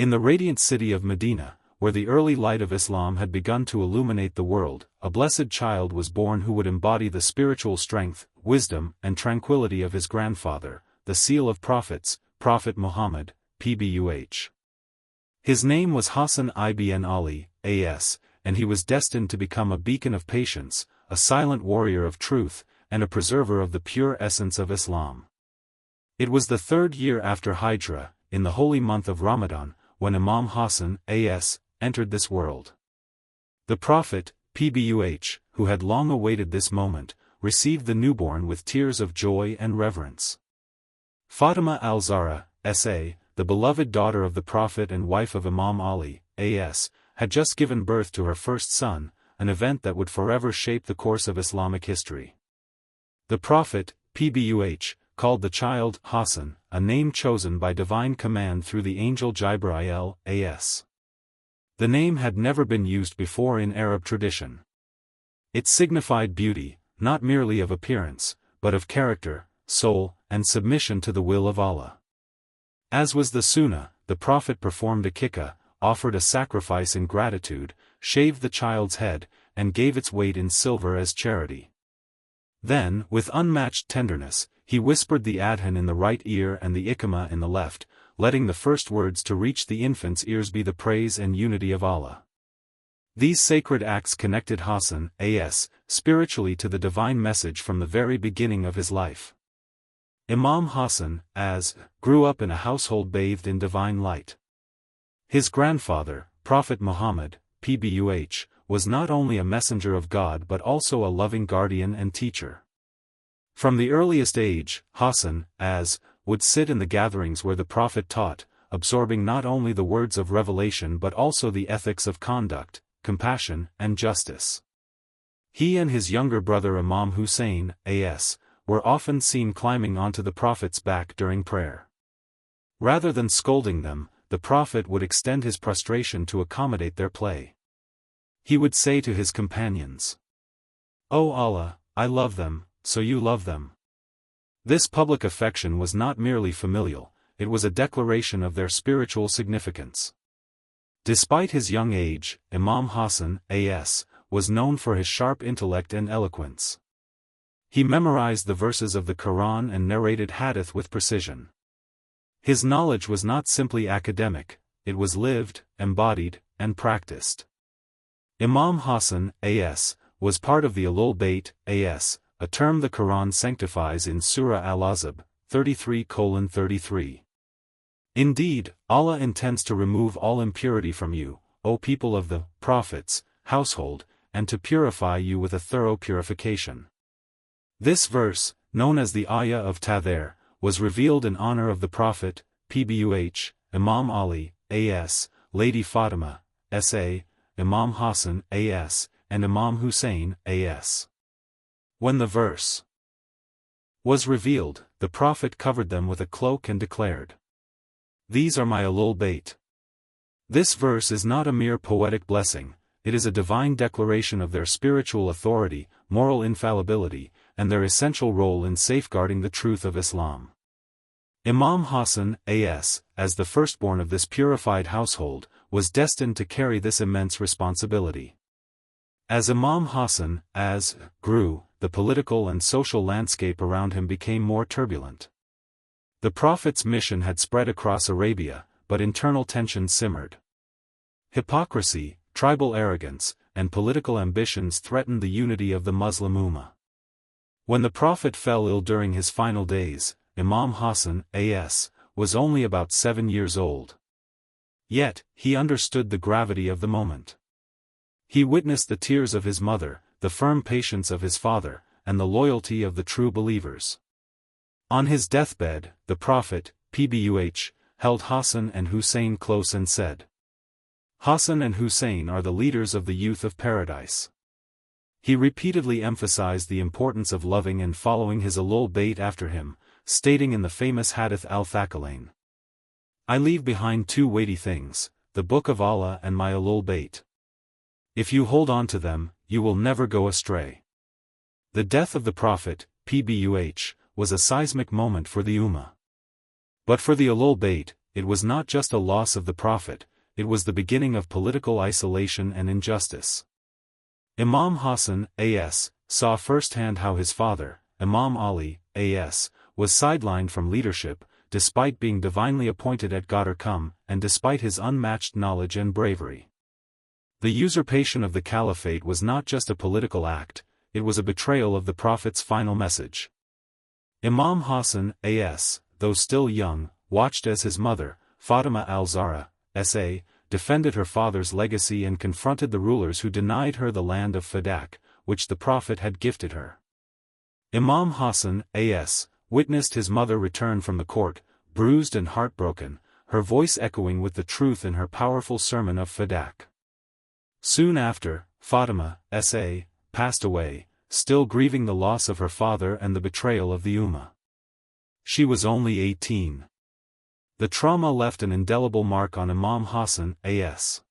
In the radiant city of Medina, where the early light of Islam had begun to illuminate the world, a blessed child was born who would embody the spiritual strength, wisdom, and tranquility of his grandfather, the seal of prophets, Prophet Muhammad, PBUH. His name was Hassan ibn Ali, A.S., and he was destined to become a beacon of patience, a silent warrior of truth, and a preserver of the pure essence of Islam. It was the 3rd year after Hijrah, in the holy month of Ramadan, when Imam Hassan, A.S., entered this world. The Prophet, PBUH, who had long awaited this moment, received the newborn with tears of joy and reverence. Fatima al-Zahra, S.A., the beloved daughter of the Prophet and wife of Imam Ali, A.S., had just given birth to her first son, an event that would forever shape the course of Islamic history. The Prophet, PBUH, called the child Hassan, a name chosen by divine command through the angel Jibril, A.S. The name had never been used before in Arab tradition. It signified beauty, not merely of appearance, but of character, soul, and submission to the will of Allah. As was the sunnah, the Prophet performed a kikah, offered a sacrifice in gratitude, shaved the child's head, and gave its weight in silver as charity. Then, with unmatched tenderness, he whispered the adhan in the right ear and the iqamah in the left, letting the first words to reach the infant's ears be the praise and unity of Allah. These sacred acts connected Hassan, A.S., spiritually to the divine message from the very beginning of his life. Imam Hassan, as, grew up in a household bathed in divine light. His grandfather, Prophet Muhammad, PBUH, was not only a messenger of God but also a loving guardian and teacher. From the earliest age, Hassan, as, would sit in the gatherings where the Prophet taught, absorbing not only the words of revelation but also the ethics of conduct, compassion, and justice. He and his younger brother Imam Hussain, A.S., were often seen climbing onto the Prophet's back during prayer. Rather than scolding them, the Prophet would extend his prostration to accommodate their play. He would say to his companions, "O Allah, I love them, so you love them." This public affection was not merely familial, it was a declaration of their spiritual significance. Despite his young age, Imam Hassan, A.S., was known for his sharp intellect and eloquence. He memorized the verses of the Quran and narrated hadith with precision. His knowledge was not simply academic, it was lived, embodied, and practiced. Imam Hassan, A.S., was part of the Ahl-e-Bait, A.S., a term the Quran sanctifies in Surah Al-Ahzab, 33:33. Indeed, Allah intends to remove all impurity from you, O people of the Prophet's household, and to purify you with a thorough purification. This verse, known as the Ayah of Tathir, was revealed in honor of the Prophet, PBUH, Imam Ali, A.S., Lady Fatima, S.A., Imam Hassan, A.S., and Imam Hussain, A.S. When the verse was revealed, the Prophet covered them with a cloak and declared, "These are my Ahl-e-Bait." This verse is not a mere poetic blessing, it is a divine declaration of their spiritual authority, moral infallibility, and their essential role in safeguarding the truth of Islam. Imam Hassan, A.S., as the firstborn of this purified household, was destined to carry this immense responsibility. As Imam Hassan, as, grew, the political and social landscape around him became more turbulent. The Prophet's mission had spread across Arabia, but internal tensions simmered. Hypocrisy, tribal arrogance, and political ambitions threatened the unity of the Muslim Ummah. When the Prophet fell ill during his final days, Imam Hassan, A.S., was only about 7 years old. Yet, he understood the gravity of the moment. He witnessed the tears of his mother, the firm patience of his father, and the loyalty of the true believers. On his deathbed, the Prophet, PBUH, held Hassan and Hussain close and said, "Hassan and Hussain are the leaders of the youth of paradise." He repeatedly emphasized the importance of loving and following his Ahl-e-Bait after him, stating in the famous Hadith al-Thaqalain, "I leave behind 2 weighty things, the Book of Allah and my Ahl-e-Bait. If you hold on to them, you will never go astray." The death of the Prophet, PBUH, was a seismic moment for the Ummah. But for the Ahl-e-Bait, it was not just a loss of the Prophet, it was the beginning of political isolation and injustice. Imam Hassan, A.S., saw firsthand how his father, Imam Ali, A.S., was sidelined from leadership, despite being divinely appointed at Ghadir and despite his unmatched knowledge and bravery. The usurpation of the caliphate was not just a political act, it was a betrayal of the Prophet's final message. Imam Hassan, A.S., though still young, watched as his mother, Fatima al-Zahra, S.A., defended her father's legacy and confronted the rulers who denied her the land of Fadak, which the Prophet had gifted her. Imam Hassan, A.S., witnessed his mother return from the court, bruised and heartbroken, her voice echoing with the truth in her powerful sermon of Fadak. Soon after, Fatima, S.A., passed away, still grieving the loss of her father and the betrayal of the Ummah. She was only 18. The trauma left an indelible mark on Imam Hassan, A.S.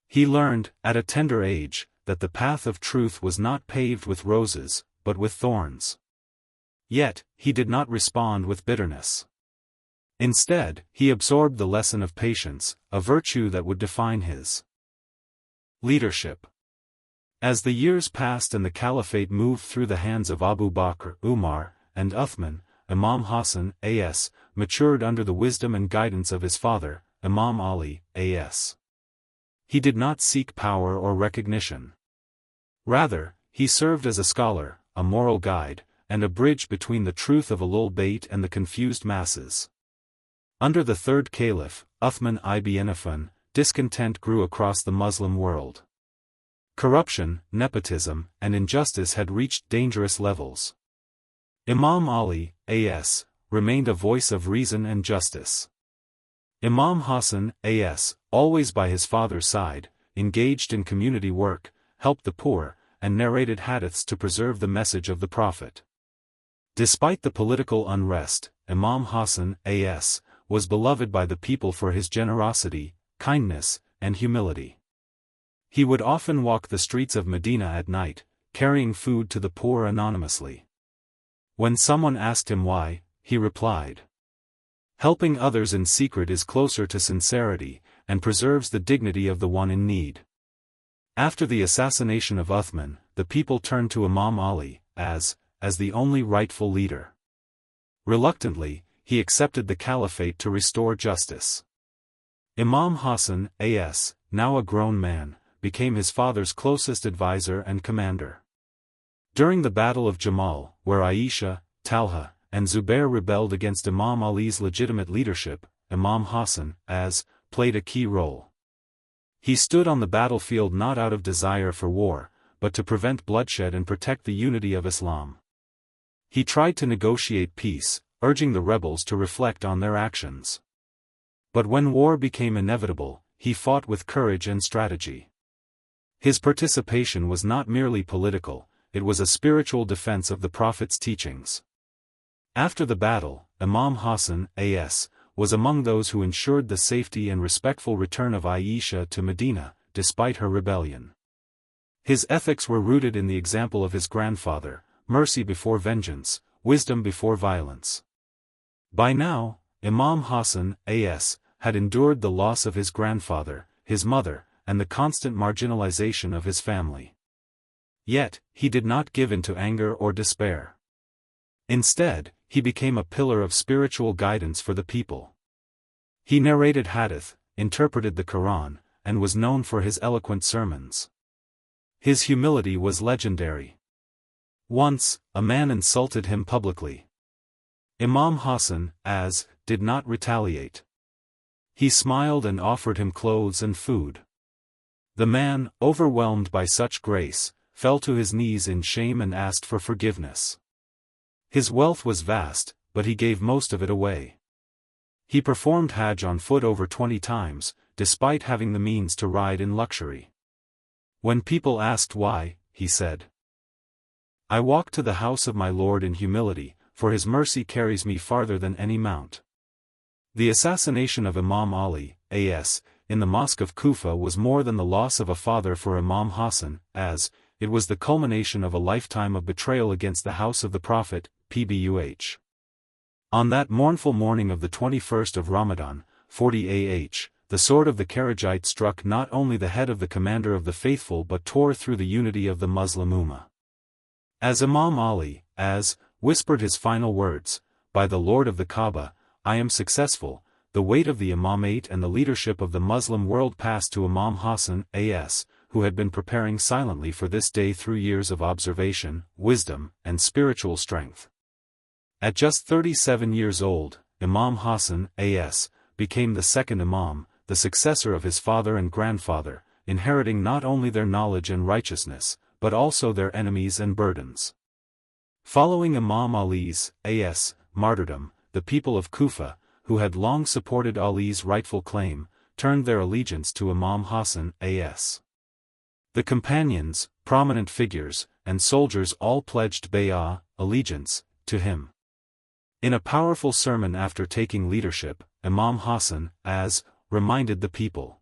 He learned, at a tender age, that the path of truth was not paved with roses, but with thorns. Yet, he did not respond with bitterness. Instead, he absorbed the lesson of patience, a virtue that would define his leadership. As the years passed and the caliphate moved through the hands of Abu Bakr, Umar, and Uthman, Imam Hassan, A.S., matured under the wisdom and guidance of his father, Imam Ali, A.S. He did not seek power or recognition. Rather, he served as a scholar, a moral guide, and a bridge between the truth of Ahl-e-Bait and the confused masses. Under the third caliph, Uthman ibn Affan, discontent grew across the Muslim world. Corruption, nepotism, and injustice had reached dangerous levels. Imam Ali, A.S., remained a voice of reason and justice. Imam Hassan, A.S., always by his father's side, engaged in community work, helped the poor, and narrated hadiths to preserve the message of the Prophet. Despite the political unrest, Imam Hassan, A.S., was beloved by the people for his generosity, kindness, and humility. He would often walk the streets of Medina at night, carrying food to the poor anonymously. When someone asked him why, he replied, "Helping others in secret is closer to sincerity, and preserves the dignity of the one in need." After the assassination of Uthman, the people turned to Imam Ali, as the only rightful leader. Reluctantly, he accepted the caliphate to restore justice. Imam Hassan, A.S., now a grown man, became his father's closest advisor and commander. During the Battle of Jamal, where Aisha, Talha, and Zubair rebelled against Imam Ali's legitimate leadership, Imam Hassan, played a key role. He stood on the battlefield not out of desire for war, but to prevent bloodshed and protect the unity of Islam. He tried to negotiate peace, urging the rebels to reflect on their actions. But when war became inevitable, he fought with courage and strategy. His participation was not merely political, it was a spiritual defense of the Prophet's teachings. After the battle, Imam Hassan, A.S., was among those who ensured the safety and respectful return of Aisha to Medina, despite her rebellion. His ethics were rooted in the example of his grandfather, mercy before vengeance, wisdom before violence. By now, Imam Hassan, A.S., had endured the loss of his grandfather, his mother, and the constant marginalization of his family. Yet, he did not give in to anger or despair. Instead, he became a pillar of spiritual guidance for the people. He narrated hadith, interpreted the Quran, and was known for his eloquent sermons. His humility was legendary. Once, a man insulted him publicly. Imam Hassan, did not retaliate. He smiled and offered him clothes and food. The man, overwhelmed by such grace, fell to his knees in shame and asked for forgiveness. His wealth was vast, but he gave most of it away. He performed Hajj on foot over 20 times, despite having the means to ride in luxury. When people asked why, he said, "I walk to the house of my Lord in humility, for his mercy carries me farther than any mount." The assassination of Imam Ali, A.S., in the Mosque of Kufa was more than the loss of a father for Imam Hassan, it was the culmination of a lifetime of betrayal against the house of the Prophet, PBUH. On that mournful morning of the 21st of Ramadan, 40 AH, the sword of the Kharijite struck not only the head of the commander of the faithful but tore through the unity of the Muslim Ummah. As Imam Ali, whispered his final words, "By the Lord of the Kaaba, I am successful," the weight of the Imamate and the leadership of the Muslim world passed to Imam Hassan, who had been preparing silently for this day through years of observation, wisdom, and spiritual strength. At just 37 years old, Imam Hassan, became the second Imam, the successor of his father and grandfather, inheriting not only their knowledge and righteousness, but also their enemies and burdens. Following Imam Ali's, martyrdom, the people of Kufa, who had long supported Ali's rightful claim, turned their allegiance to Imam Hassan, The companions, prominent figures, and soldiers all pledged bay'ah, allegiance, to him. In a powerful sermon after taking leadership, Imam Hassan, reminded the people,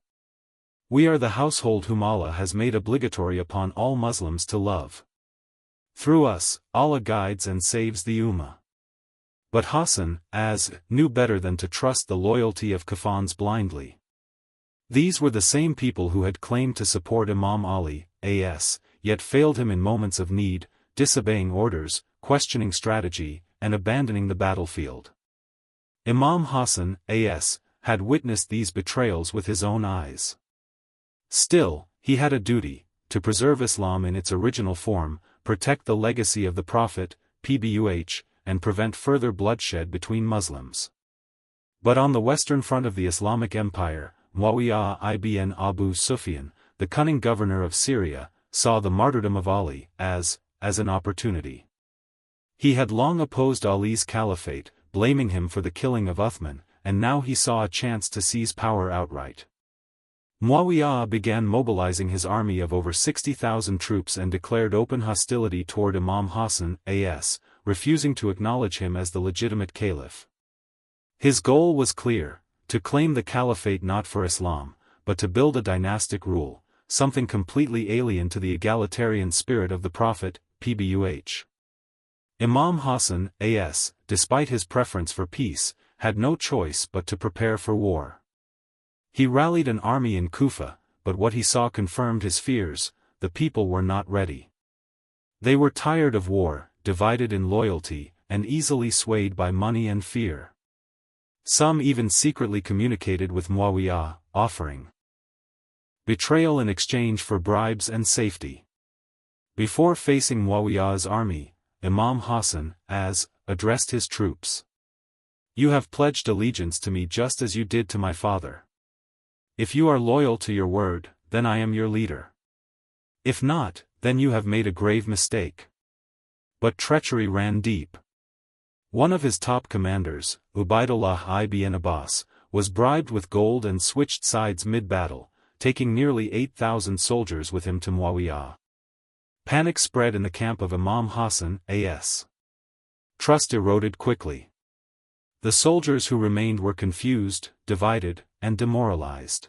"We are the household whom Allah has made obligatory upon all Muslims to love. Through us, Allah guides and saves the Ummah." But Hassan, knew better than to trust the loyalty of Kufans blindly. These were the same people who had claimed to support Imam Ali, yet failed him in moments of need, disobeying orders, questioning strategy, and abandoning the battlefield. Imam Hassan, had witnessed these betrayals with his own eyes. Still, he had a duty, to preserve Islam in its original form, protect the legacy of the Prophet, PBUH, and prevent further bloodshed between Muslims. But on the western front of the Islamic Empire, Muawiyah ibn Abu Sufyan, the cunning governor of Syria, saw the martyrdom of Ali as an opportunity. He had long opposed Ali's caliphate, blaming him for the killing of Uthman, and now he saw a chance to seize power outright. Muawiyah began mobilizing his army of over 60,000 troops and declared open hostility toward Imam Hassan, refusing to acknowledge him as the legitimate caliph. His goal was clear: to claim the caliphate not for Islam, but to build a dynastic rule, something completely alien to the egalitarian spirit of the Prophet, PBUH. Imam Hassan, despite his preference for peace, had no choice but to prepare for war. He rallied an army in Kufa, but what he saw confirmed his fears: the people were not ready. They were tired of war, divided in loyalty, and easily swayed by money and fear. Some even secretly communicated with Muawiyah, offering betrayal in exchange for bribes and safety. Before facing Muawiyah's army, Imam Hassan, addressed his troops. "You have pledged allegiance to me just as you did to my father. If you are loyal to your word, then I am your leader. If not, then you have made a grave mistake." But treachery ran deep. One of his top commanders, Ubaidullah ibn Abbas, was bribed with gold and switched sides mid-battle, taking nearly 8,000 soldiers with him to Muawiyah. Panic spread in the camp of Imam Hassan, Trust eroded quickly. The soldiers who remained were confused, divided, and demoralized.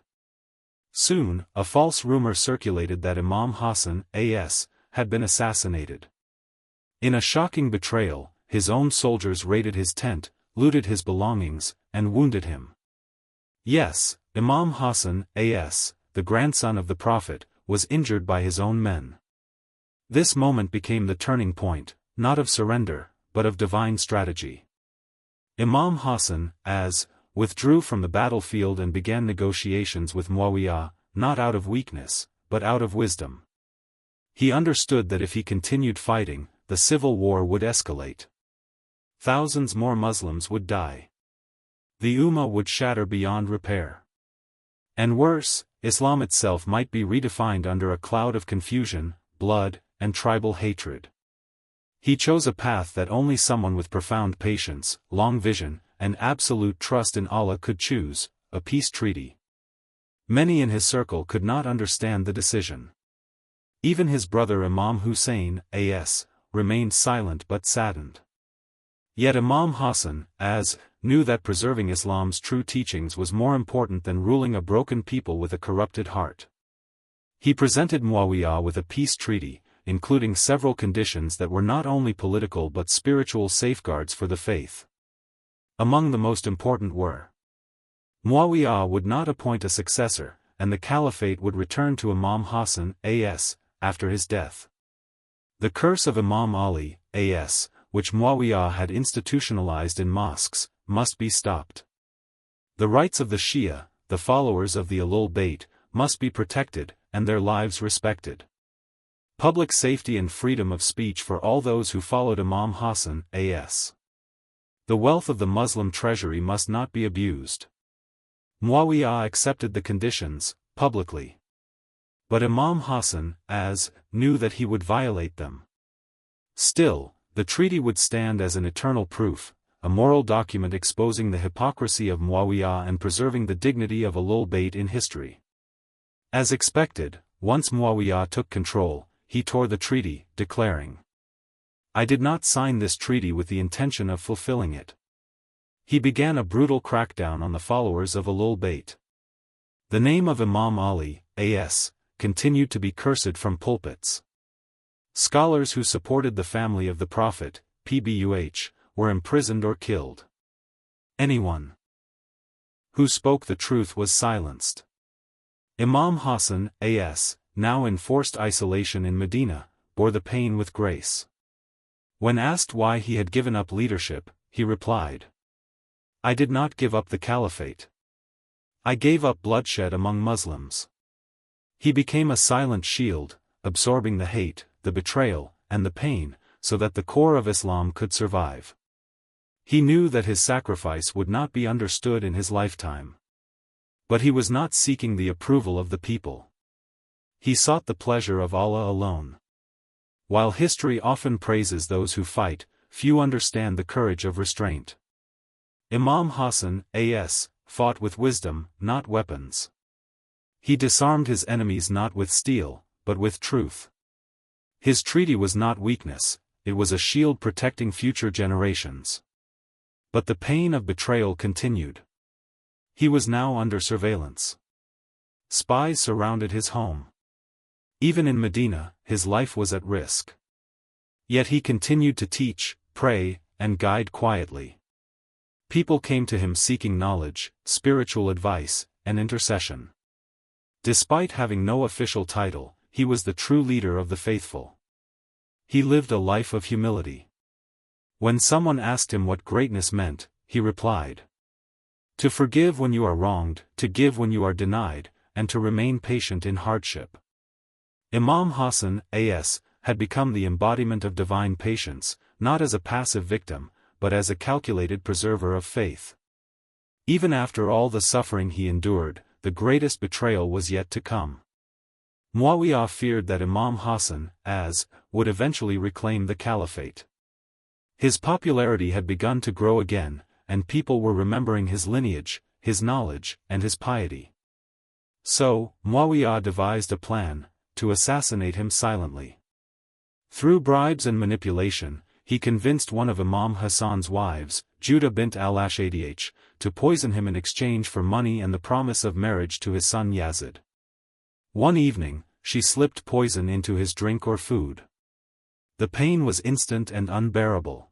Soon, a false rumor circulated that Imam Hassan, had been assassinated. In a shocking betrayal, his own soldiers raided his tent, looted his belongings, and wounded him. Yes, Imam Hassan, the grandson of the Prophet, was injured by his own men. This moment became the turning point, not of surrender, but of divine strategy. Imam Hassan, withdrew from the battlefield and began negotiations with Muawiyah, not out of weakness, but out of wisdom. He understood that if he continued fighting, the civil war would escalate. Thousands more Muslims would die. The Ummah would shatter beyond repair. And worse, Islam itself might be redefined under a cloud of confusion, blood, and tribal hatred. He chose a path that only someone with profound patience, long vision, and absolute trust in Allah could choose: a peace treaty. Many in his circle could not understand the decision. Even his brother Imam Hussain, remained silent but saddened. Yet Imam Hassan, knew that preserving Islam's true teachings was more important than ruling a broken people with a corrupted heart. He presented Muawiyah with a peace treaty, including several conditions that were not only political but spiritual safeguards for the faith. Among the most important were: Muawiyah would not appoint a successor, and the caliphate would return to Imam Hassan a.s. after his death. The curse of Imam Ali a.s., which Muawiyah had institutionalized in mosques, must be stopped. The rights of the Shia, the followers of the Ahl-e-Bait, must be protected, and their lives respected. Public safety and freedom of speech for all those who followed Imam Hassan a.s. The wealth of the Muslim treasury must not be abused. Muawiyah accepted the conditions, publicly. But Imam Hassan, knew that he would violate them. Still, the treaty would stand as an eternal proof, a moral document exposing the hypocrisy of Muawiyah and preserving the dignity of Ahl-e-Bait in history. As expected, once Muawiyah took control, he tore the treaty, declaring, "I did not sign this treaty with the intention of fulfilling it." He began a brutal crackdown on the followers of Ahl-e-Bait. The name of Imam Ali, a.s., continued to be cursed from pulpits. Scholars who supported the family of the Prophet, PBUH, were imprisoned or killed. Anyone who spoke the truth was silenced. Imam Hassan, a.s., now in forced isolation in Medina, bore the pain with grace. When asked why he had given up leadership, he replied, "I did not give up the caliphate. I gave up bloodshed among Muslims." He became a silent shield, absorbing the hate, the betrayal, and the pain, so that the core of Islam could survive. He knew that his sacrifice would not be understood in his lifetime. But he was not seeking the approval of the people. He sought the pleasure of Allah alone. While history often praises those who fight, few understand the courage of restraint. Imam Hassan, a.s., fought with wisdom, not weapons. He disarmed his enemies not with steel, but with truth. His treaty was not weakness, it was a shield protecting future generations. But the pain of betrayal continued. He was now under surveillance. Spies surrounded his home. Even in Medina, his life was at risk. Yet he continued to teach, pray, and guide quietly. People came to him seeking knowledge, spiritual advice, and intercession. Despite having no official title, he was the true leader of the faithful. He lived a life of humility. When someone asked him what greatness meant, he replied, "To forgive when you are wronged, to give when you are denied, and to remain patient in hardship." Imam Hassan, a.s., had become the embodiment of divine patience, not as a passive victim, but as a calculated preserver of faith. Even after all the suffering he endured, the greatest betrayal was yet to come. Muawiyah feared that Imam Hassan, would eventually reclaim the caliphate. His popularity had begun to grow again, and people were remembering his lineage, his knowledge, and his piety. So, Muawiyah devised a plan, to assassinate him silently. Through bribes and manipulation, he convinced one of Imam Hassan's wives, Judah bint al-Ashadh, to poison him in exchange for money and the promise of marriage to his son Yazid. One evening, she slipped poison into his drink or food. The pain was instant and unbearable.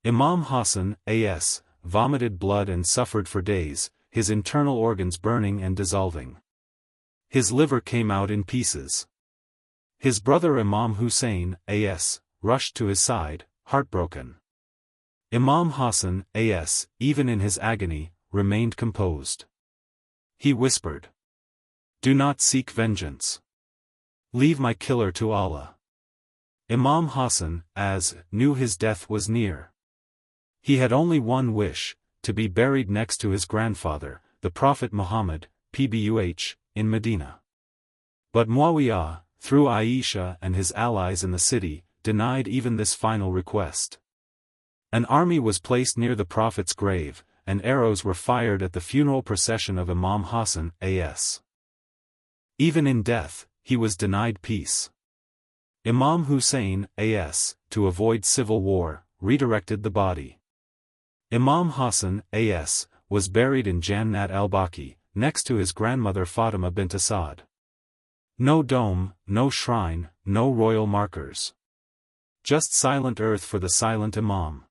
Imam Hassan, a.s., vomited blood and suffered for days, his internal organs burning and dissolving. His liver came out in pieces. His brother Imam Hussain, a.s., rushed to his side, heartbroken. Imam Hassan, a.s., even in his agony, remained composed. He whispered, "Do not seek vengeance. Leave my killer to Allah." Imam Hassan, knew his death was near. He had only one wish, to be buried next to his grandfather, the Prophet Muhammad, PBUH, in Medina. But Muawiyah, through Aisha and his allies in the city, denied even this final request. An army was placed near the Prophet's grave, and arrows were fired at the funeral procession of Imam Hassan, a.s. Even in death, he was denied peace. Imam Hussain, a.s., to avoid civil war, redirected the body. Imam Hassan, a.s., was buried in Jannat al-Baqi, next to his grandmother Fatima bint Asad. No dome, no shrine, no royal markers. Just silent earth for the silent Imam.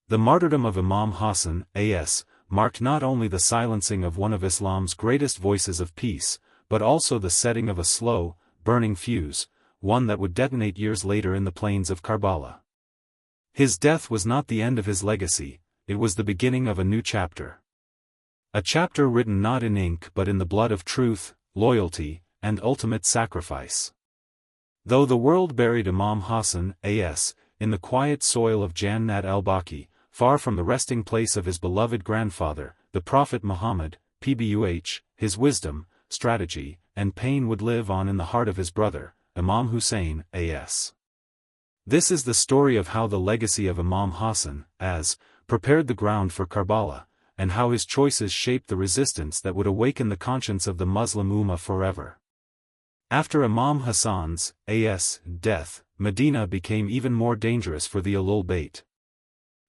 The martyrdom of Imam Hassan, a.s., marked not only the silencing of one of Islam's greatest voices of peace, but also the setting of a slow, burning fuse, one that would detonate years later in the plains of Karbala. His death was not the end of his legacy, it was the beginning of a new chapter. A chapter written not in ink but in the blood of truth, loyalty, and ultimate sacrifice. Though the world buried Imam Hassan, A.S., in the quiet soil of Jannat al-Baqi, far from the resting place of his beloved grandfather, the Prophet Muhammad, PBUH, his wisdom, strategy, and pain would live on in the heart of his brother, Imam Hussain, A.S. This is the story of how the legacy of Imam Hassan, as, prepared the ground for Karbala, and how his choices shaped the resistance that would awaken the conscience of the Muslim Ummah forever. After Imam Hassan's, A.S., death, Medina became even more dangerous for the Ahl-e-Bait.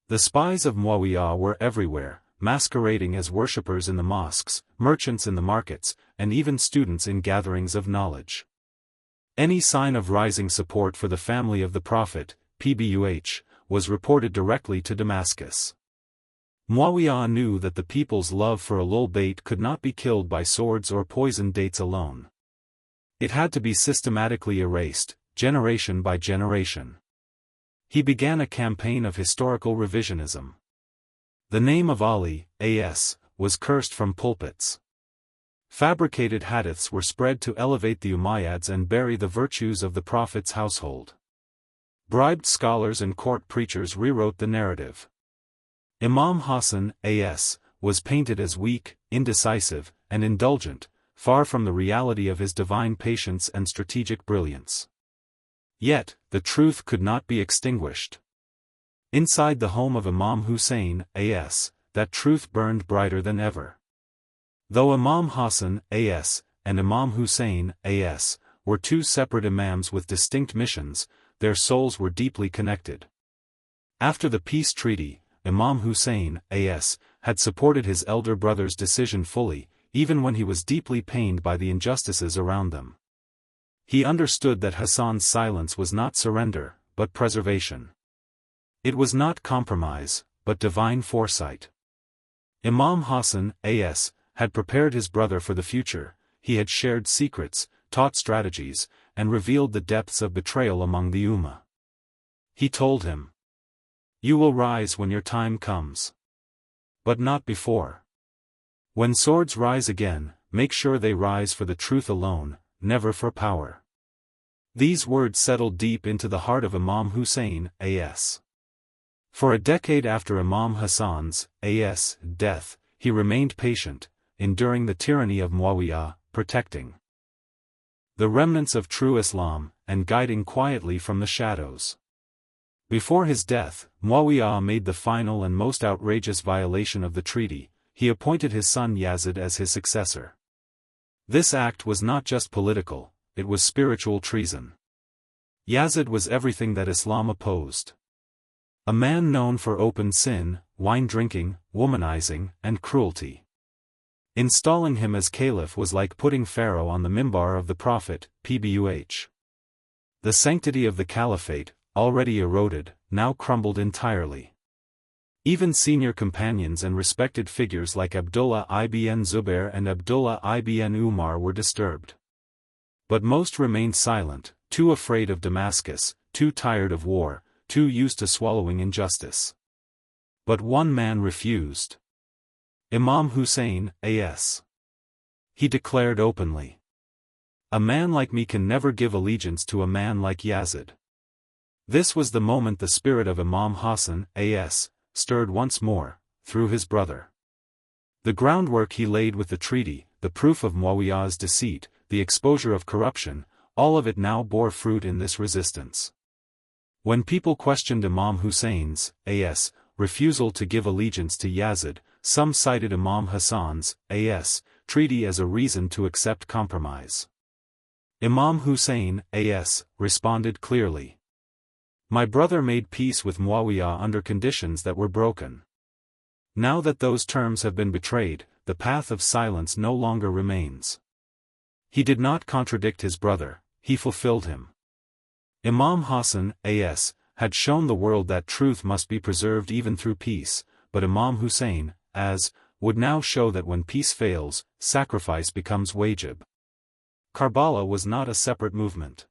The spies of Muawiyah were everywhere, masquerading as worshippers in the mosques, merchants in the markets, and even students in gatherings of knowledge. Any sign of rising support for the family of the Prophet, PBUH, was reported directly to Damascus. Muawiyah knew that the people's love for Ahl-e-Bait could not be killed by swords or poisoned dates alone. It had to be systematically erased, generation by generation. He began a campaign of historical revisionism. The name of Ali, A.S., was cursed from pulpits. Fabricated hadiths were spread to elevate the Umayyads and bury the virtues of the Prophet's household. Bribed scholars and court preachers rewrote the narrative. Imam Hassan, A.S., was painted as weak, indecisive, and indulgent, far from the reality of his divine patience and strategic brilliance. Yet, the truth could not be extinguished. Inside the home of Imam Hussain, A.S., that truth burned brighter than ever. Though Imam Hassan, A.S., and Imam Hussain, A.S., were two separate imams with distinct missions, their souls were deeply connected. After the peace treaty, Imam Hussain, A.S., had supported his elder brother's decision fully, even when he was deeply pained by the injustices around them. He understood that Hassan's silence was not surrender, but preservation. It was not compromise, but divine foresight. Imam Hassan, A.S., had prepared his brother for the future, he had shared secrets, taught strategies, and revealed the depths of betrayal among the Ummah. He told him, "You will rise when your time comes. But not before. When swords rise again, make sure they rise for the truth alone, never for power." These words settled deep into the heart of Imam Hussain, A.S. For a decade after Imam Hassan's, A.S., death, he remained patient, enduring the tyranny of Muawiyah, protecting the remnants of true Islam, and guiding quietly from the shadows. Before his death, Muawiyah made the final and most outrageous violation of the treaty. He appointed his son Yazid as his successor. This act was not just political, it was spiritual treason. Yazid was everything that Islam opposed. A man known for open sin, wine drinking, womanizing, and cruelty. Installing him as caliph was like putting Pharaoh on the mimbar of the Prophet, PBUH. The sanctity of the caliphate, already eroded, now crumbled entirely. Even senior companions and respected figures like Abdullah ibn Zubair and Abdullah ibn Umar were disturbed. But most remained silent, too afraid of Damascus, too tired of war, too used to swallowing injustice. But one man refused. Imam Hussain, A.S. He declared openly, "A man like me can never give allegiance to a man like Yazid." This was the moment the spirit of Imam Hassan, A.S., stirred once more, through his brother. The groundwork he laid with the treaty, the proof of Muawiyah's deceit, the exposure of corruption, all of it now bore fruit in this resistance. When people questioned Imam Hussein's, A.S., refusal to give allegiance to Yazid, some cited Imam Hassan's, A.S., treaty as a reason to accept compromise. Imam Hussain, A.S., responded clearly, "My brother made peace with Muawiyah under conditions that were broken. Now that those terms have been betrayed, the path of silence no longer remains." He did not contradict his brother, he fulfilled him. Imam Hassan, A.S., had shown the world that truth must be preserved even through peace, but Imam Hussain, as would now show that when peace fails, sacrifice becomes wajib. Karbala was not a separate movement.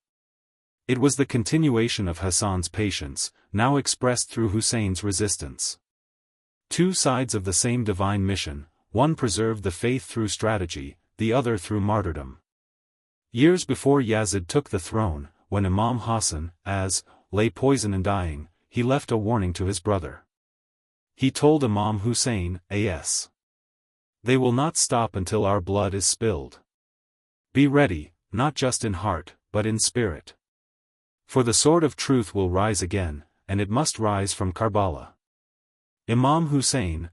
It was the continuation of Hassan's patience, now expressed through Hussein's resistance. Two sides of the same divine mission, one preserved the faith through strategy, the other through martyrdom. Years before Yazid took the throne, when Imam Hassan, lay poisoned and dying, he left a warning to his brother. He told Imam Hussain, "They will not stop until our blood is spilled. Be ready, not just in heart, but in spirit. For the sword of truth will rise again, and it must rise from Karbala." Imam Hussain,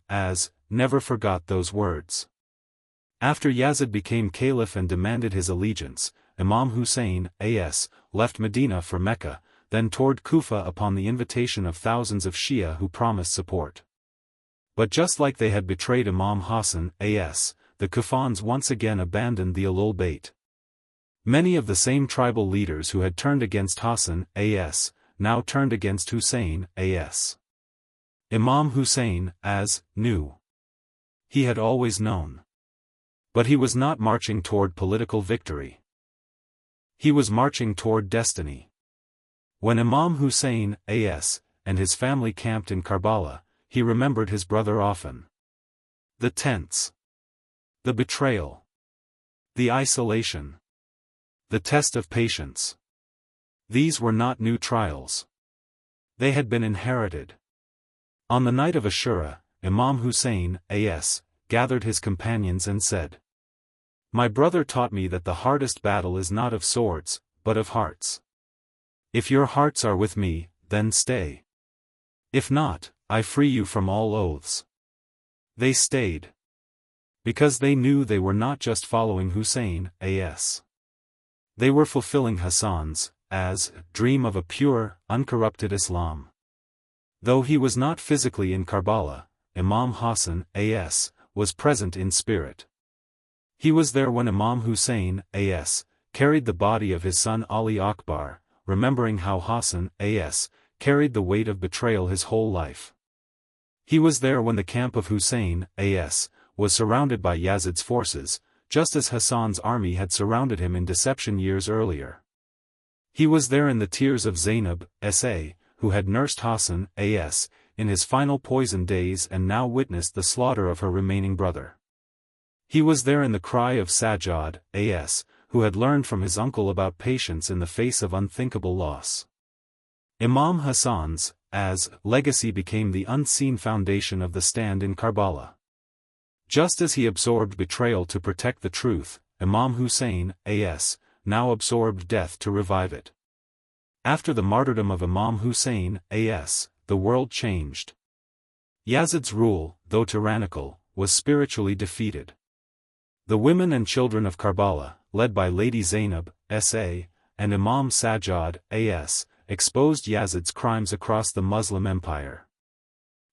never forgot those words. After Yazid became caliph and demanded his allegiance, Imam Hussain, left Medina for Mecca, then toward Kufa upon the invitation of thousands of Shia who promised support. But just like they had betrayed Imam Hassan, the Kufans once again abandoned the Ahl-e-Bait. Many of the same tribal leaders who had turned against Hassan, now turned against Hussein, Imam Hussein, knew. He had always known. But he was not marching toward political victory. He was marching toward destiny. When Imam Hussein, and his family camped in Karbala, he remembered his brother often. The tents. The betrayal. The isolation. The test of patience. These were not new trials. They had been inherited. On the night of Ashura, Imam Hussein, gathered his companions and said, "My brother taught me that the hardest battle is not of swords, but of hearts. If your hearts are with me, then stay. If not, I free you from all oaths." They stayed. Because they knew they were not just following Hussein, they were fulfilling Hassan's, dream of a pure, uncorrupted Islam. Though he was not physically in Karbala, Imam Hassan, was present in spirit. He was there when Imam Hussein, carried the body of his son Ali Akbar, remembering how Hassan, carried the weight of betrayal his whole life. He was there when the camp of Hussein, was surrounded by Yazid's forces, just as Hassan's army had surrounded him in deception years earlier. He was there in the tears of Zainab, who had nursed Hassan, in his final poisoned days and now witnessed the slaughter of her remaining brother. He was there in the cry of Sajjad, who had learned from his uncle about patience in the face of unthinkable loss. Imam Hassan's, legacy became the unseen foundation of the stand in Karbala. Just as he absorbed betrayal to protect the truth, Imam Hussein, now absorbed death to revive it. After the martyrdom of Imam Hussein, the world changed. Yazid's rule, though tyrannical, was spiritually defeated. The women and children of Karbala, led by Lady Zainab, and Imam Sajjad, exposed Yazid's crimes across the Muslim empire.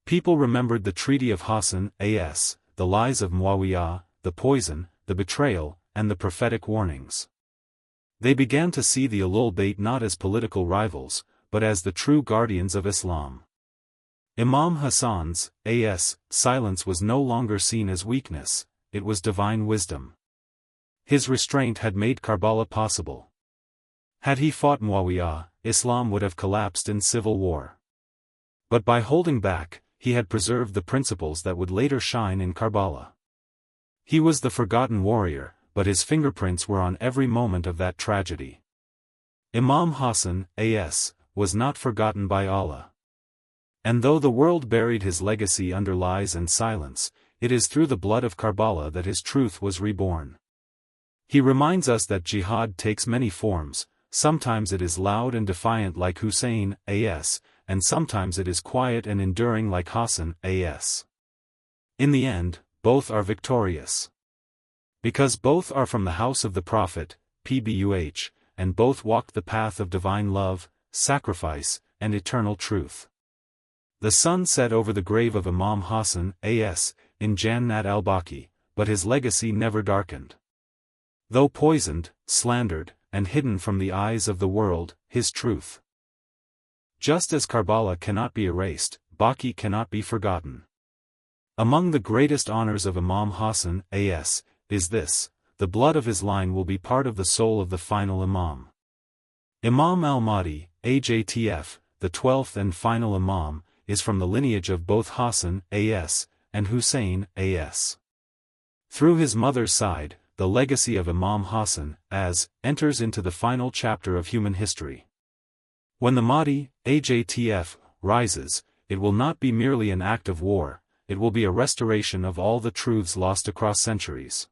People remembered the treaty of Hassan, the lies of Muawiyah, the poison, the betrayal, and the prophetic warnings. They began to see the Ahl-e-Bait not as political rivals, but as the true guardians of Islam. Imam Hassan's, silence was no longer seen as weakness, it was divine wisdom. His restraint had made Karbala possible. Had he fought Muawiyah, Islam would have collapsed in civil war. But by holding back, he had preserved the principles that would later shine in Karbala. He was the forgotten warrior, but his fingerprints were on every moment of that tragedy. Imam Hassan, was not forgotten by Allah. And though the world buried his legacy under lies and silence, it is through the blood of Karbala that his truth was reborn. He reminds us that jihad takes many forms, sometimes it is loud and defiant like Hussein, and sometimes it is quiet and enduring like Hassan, In the end, both are victorious. Because both are from the house of the Prophet, PBUH, and both walked the path of divine love, sacrifice, and eternal truth. The sun set over the grave of Imam Hassan, in Jannat al-Baqi, but his legacy never darkened. Though poisoned, slandered, and hidden from the eyes of the world, his truth. Just as Karbala cannot be erased, Baqi cannot be forgotten. Among the greatest honors of Imam Hassan, a.s., is this: the blood of his line will be part of the soul of the final Imam. Imam al-Mahdi, Ajtf, the 12th and final Imam, is from the lineage of both Hassan, a.s., and Hussain, a.s. Through his mother's side, the legacy of Imam Hassan, as, enters into the final chapter of human history. When the Mahdi, Ajtf, rises, it will not be merely an act of war, it will be a restoration of all the truths lost across centuries.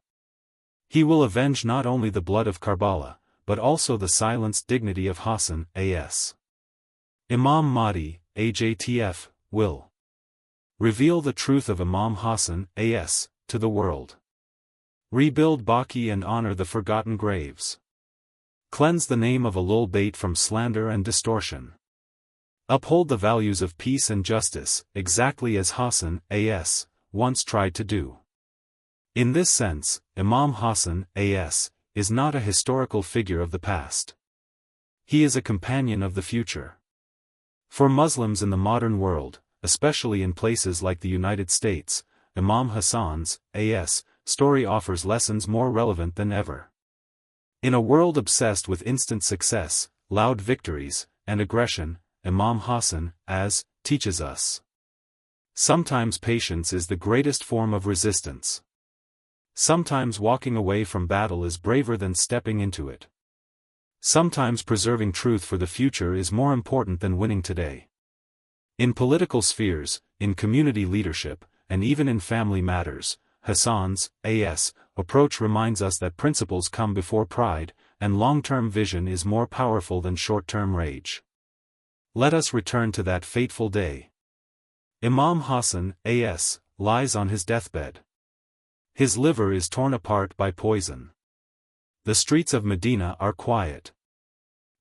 He will avenge not only the blood of Karbala, but also the silenced dignity of Hassan, a.s. Imam Mahdi, Ajtf, will reveal the truth of Imam Hassan, a.s., to the world. Rebuild Baqi and honor the forgotten graves. Cleanse the name of Ahl-e-Bait from slander and distortion. Uphold the values of peace and justice, exactly as Hassan, a.s., once tried to do. In this sense, Imam Hassan, a.s., is not a historical figure of the past. He is a companion of the future. For Muslims in the modern world, especially in places like the United States, Imam Hassan's, a.s., story offers lessons more relevant than ever. In a world obsessed with instant success, loud victories, and aggression, Imam Hassan, as, teaches us. Sometimes patience is the greatest form of resistance. Sometimes walking away from battle is braver than stepping into it. Sometimes preserving truth for the future is more important than winning today. In political spheres, in community leadership, and even in family matters, Hassan's, a.s., approach reminds us that principles come before pride, and long-term vision is more powerful than short-term rage. Let us return to that fateful day. Imam Hassan, a.s., lies on his deathbed. His liver is torn apart by poison. The streets of Medina are quiet.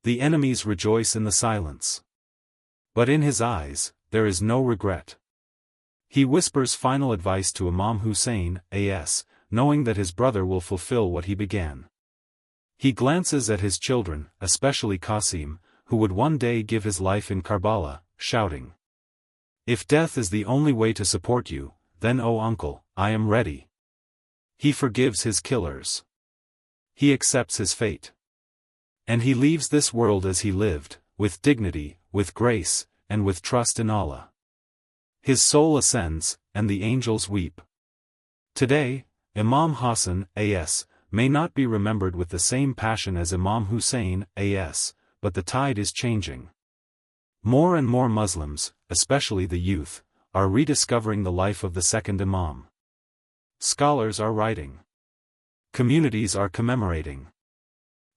The enemies rejoice in the silence. But in his eyes, there is no regret. He whispers final advice to Imam Hussain, a.s., knowing that his brother will fulfill what he began. He glances at his children, especially Qasim, who would one day give his life in Karbala, shouting, "If death is the only way to support you, then oh uncle, I am ready." He forgives his killers. He accepts his fate. And he leaves this world as he lived, with dignity, with grace, and with trust in Allah. His soul ascends, and the angels weep. Today, Imam Hassan, a.s., may not be remembered with the same passion as Imam Hussain, a.s., but the tide is changing. More and more Muslims, especially the youth, are rediscovering the life of the second Imam. Scholars are writing. Communities are commemorating.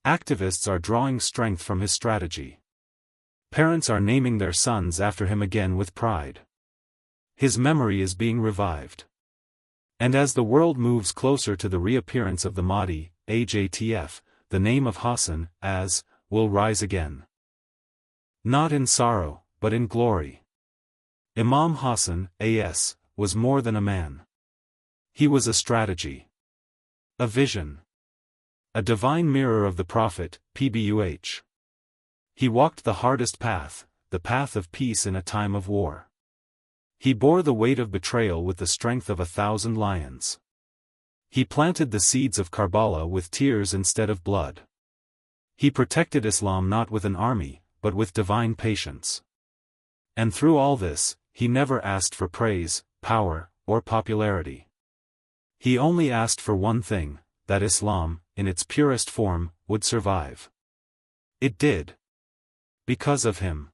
Activists are drawing strength from his strategy. Parents are naming their sons after him again with pride. His memory is being revived. And as the world moves closer to the reappearance of the Mahdi, Ajtf, the name of Hassan, as, will rise again. Not in sorrow, but in glory. Imam Hassan, a.s., was more than a man. He was a strategy. A vision. A divine mirror of the Prophet, PBUH. He walked the hardest path, the path of peace in a time of war. He bore the weight of betrayal with the strength of 1,000 lions. He planted the seeds of Karbala with tears instead of blood. He protected Islam not with an army, but with divine patience. And through all this, he never asked for praise, power, or popularity. He only asked for one thing, that Islam, in its purest form, would survive. It did. Because of him.